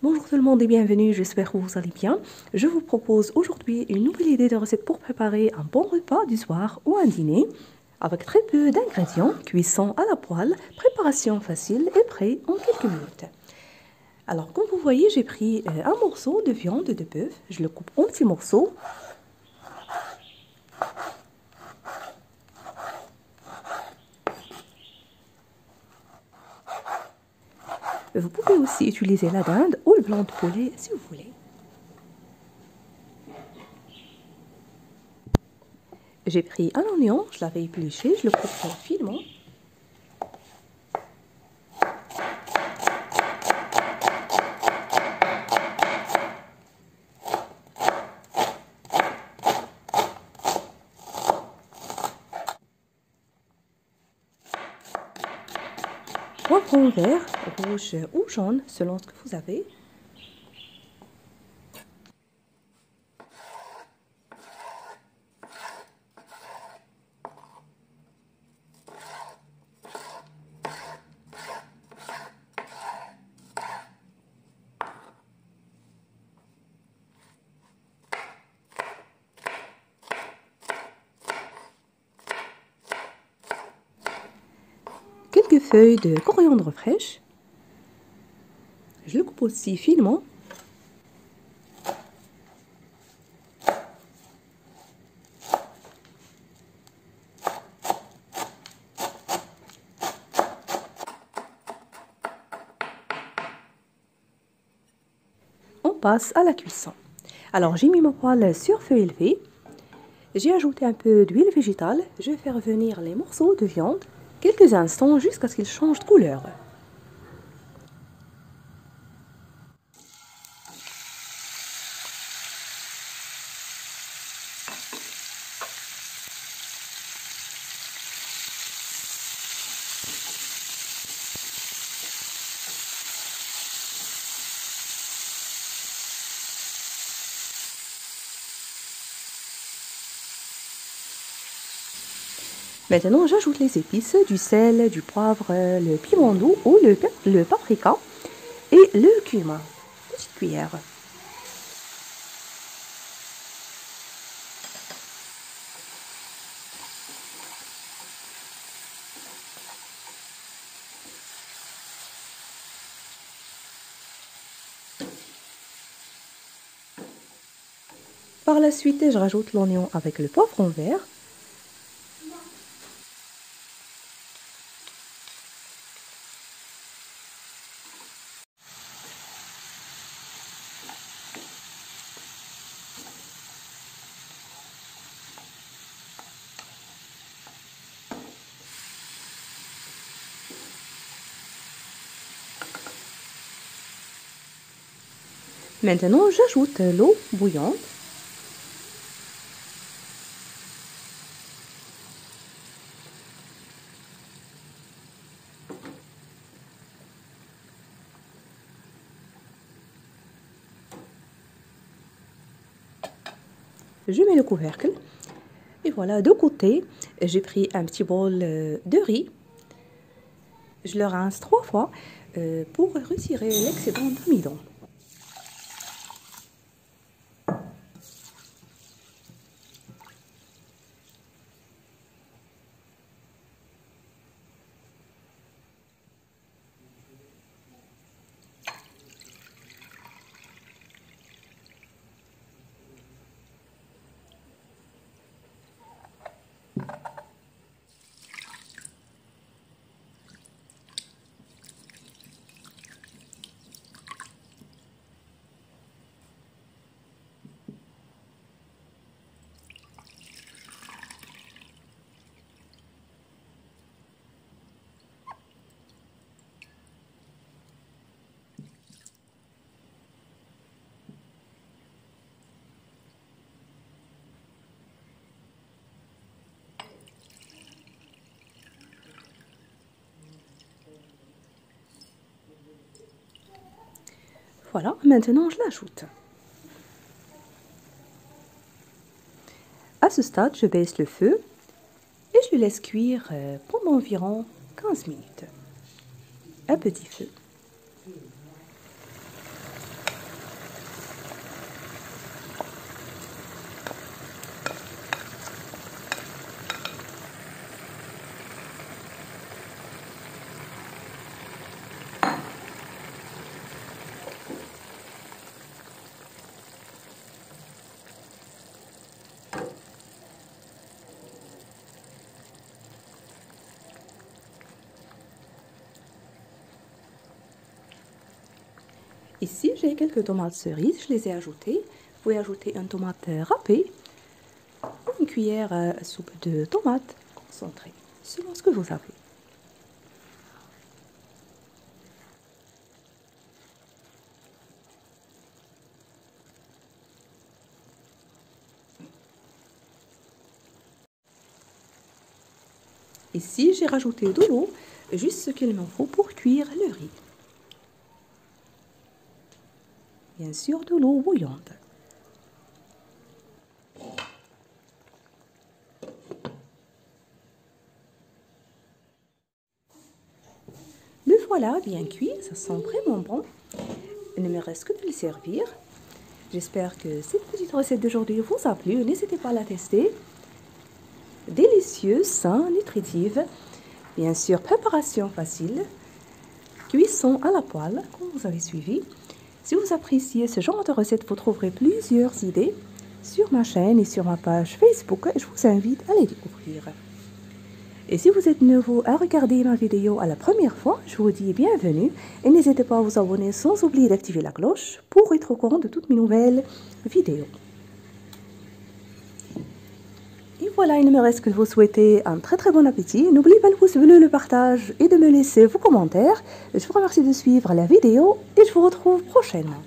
Bonjour tout le monde et bienvenue, j'espère que vous allez bien. Je vous propose aujourd'hui une nouvelle idée de recette pour préparer un bon repas du soir ou un dîner avec très peu d'ingrédients, cuisson à la poêle, préparation facile et prêt en quelques minutes. Alors comme vous voyez, j'ai pris un morceau de viande de bœuf, je le coupe en petits morceaux. Vous pouvez aussi utiliser la dinde ou le blanc de poulet si vous voulez. J'ai pris un oignon, je l'avais épluché, je le coupe finement. Poivron vert, rouge ou jaune selon ce que vous avez. Quelques feuilles de coriandre fraîche. Je le coupe aussi finement. On passe à la cuisson. Alors j'ai mis ma poêle sur feu élevé. J'ai ajouté un peu d'huile végétale. Je vais faire venir les morceaux de viande quelques instants jusqu'à ce qu'ils changent de couleur. Maintenant, j'ajoute les épices, du sel, du poivre, le piment doux ou le paprika et le cumin. Petite cuillère. Par la suite, je rajoute l'oignon avec le poivron vert. Maintenant, j'ajoute l'eau bouillante. Je mets le couvercle. Et voilà, de côté, j'ai pris un petit bol de riz. Je le rince 3 fois pour retirer l'excédent d'amidon. Voilà, maintenant je l'ajoute. À ce stade, je baisse le feu et je le laisse cuire pendant environ 15 minutes. À petit feu. Ici, j'ai quelques tomates cerises, je les ai ajoutées. Vous pouvez ajouter une tomate râpée, une cuillère à soupe de tomates concentrée, selon ce que vous avez. Ici, j'ai rajouté de l'eau, juste ce qu'il me faut pour cuire le riz. Bien sûr, de l'eau bouillante. Le voilà bien cuit, ça sent vraiment bon. Il ne me reste que de le servir. J'espère que cette petite recette d'aujourd'hui vous a plu. N'hésitez pas à la tester. Délicieuse, sain, nutritive. Bien sûr, préparation facile. Cuisson à la poêle, comme vous avez suivi. Si vous appréciez ce genre de recette, vous trouverez plusieurs idées sur ma chaîne et sur ma page Facebook. Je vous invite à les découvrir. Et si vous êtes nouveau à regarder ma vidéo à la première fois, je vous dis bienvenue et n'hésitez pas à vous abonner sans oublier d'activer la cloche pour être au courant de toutes mes nouvelles vidéos. Et voilà, il ne me reste que de vous souhaiter un très bon appétit. N'oubliez pas le pouce bleu, le partage et de me laisser vos commentaires. Je vous remercie de suivre la vidéo et je vous retrouve prochainement.